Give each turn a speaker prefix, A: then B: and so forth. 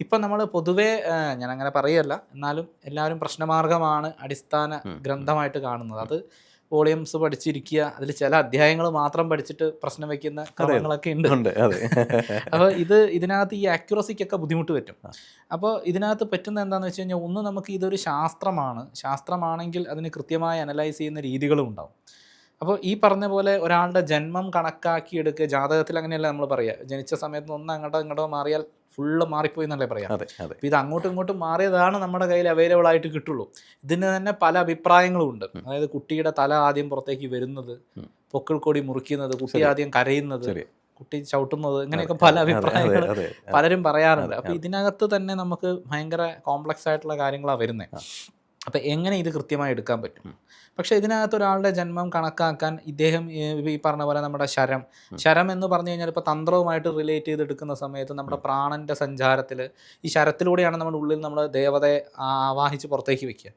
A: ഇപ്പം നമ്മൾ പൊതുവേ ഞാൻ അങ്ങനെ പറയല്ല, എന്നാലും എല്ലാവരും പ്രശ്നമാർഗമാണ് അടിസ്ഥാന ഗ്രന്ഥമായിട്ട് കാണുന്നത്. അത് വോളിയംസ് പഠിച്ചിരിക്കുക, അതിൽ ചില അധ്യായങ്ങൾ മാത്രം പഠിച്ചിട്ട് പ്രശ്നം വയ്ക്കുന്ന ക്രമങ്ങളൊക്കെ ഉണ്ട്. അപ്പോൾ ഇതിനകത്ത് ഈ ആക്യുറസിക്കൊക്കെ ബുദ്ധിമുട്ട് പറ്റും. അപ്പോൾ ഇതിനകത്ത് പറ്റുന്ന എന്താണെന്ന് വെച്ച് കഴിഞ്ഞാൽ, ഒന്ന് നമുക്ക് ഇതൊരു ശാസ്ത്രമാണെങ്കിൽ അതിന് കൃത്യമായി അനലൈസ് ചെയ്യുന്ന രീതികളും ഉണ്ടാവും. അപ്പോൾ ഈ പറഞ്ഞ പോലെ ഒരാളുടെ ജന്മം കണക്കാക്കിയെടുക്കുക, ജാതകത്തിൽ അങ്ങനെയല്ല നമ്മൾ പറയുക, ജനിച്ച സമയത്ത് ഒന്ന് അങ്ങോട്ടോ മാറിയാൽ ഫുള്ള് മാറിപ്പോയി എന്നല്ലേ പറയാം. അപ്പോൾ ഇത് അങ്ങോട്ടും ഇങ്ങോട്ടും മാറിയതാണ് നമ്മുടെ കയ്യിൽ അവൈലബിൾ ആയിട്ട് കിട്ടുള്ളൂ. ഇതിന് തന്നെ പല അഭിപ്രായങ്ങളും ഉണ്ട്. അതായത് കുട്ടിയുടെ തല ആദ്യം പുറത്തേക്ക് വരുന്നത്, പൊക്കിൾക്കൊടി മുറിക്കുന്നത്, കുട്ടി ആദ്യം കരയുന്നത്, കുട്ടി ചവിട്ടുന്നത്, ഇങ്ങനെയൊക്കെ പല അഭിപ്രായങ്ങൾ പലരും പറയാറുണ്ട്. അപ്പോൾ ഇതിനകത്ത് തന്നെ നമുക്ക് ഭയങ്കര കോംപ്ലക്സ് ആയിട്ടുള്ള കാര്യങ്ങളാണ് വരുന്നത്. അപ്പോൾ എങ്ങനെ ഇത് കൃത്യമായി എടുക്കാൻ പറ്റും? പക്ഷേ ഇതിനകത്ത് ഒരാളുടെ ജന്മം കണക്കാക്കാൻ ഇദ്ദേഹം ഈ പറഞ്ഞ പോലെ നമ്മുടെ ശരം എന്ന് പറഞ്ഞു കഴിഞ്ഞാൽ ഇപ്പോൾ തന്ത്രവുമായിട്ട് റിലേറ്റ് ചെയ്തെടുക്കുന്ന സമയത്ത് നമ്മുടെ പ്രാണൻ്റെ സഞ്ചാരത്തിൽ ഈ ശരത്തിലൂടെയാണ് നമ്മുടെ ഉള്ളിൽ നമ്മൾ ദേവതയെ ആവാഹിച്ച് പുറത്തേക്ക് വയ്ക്കുക.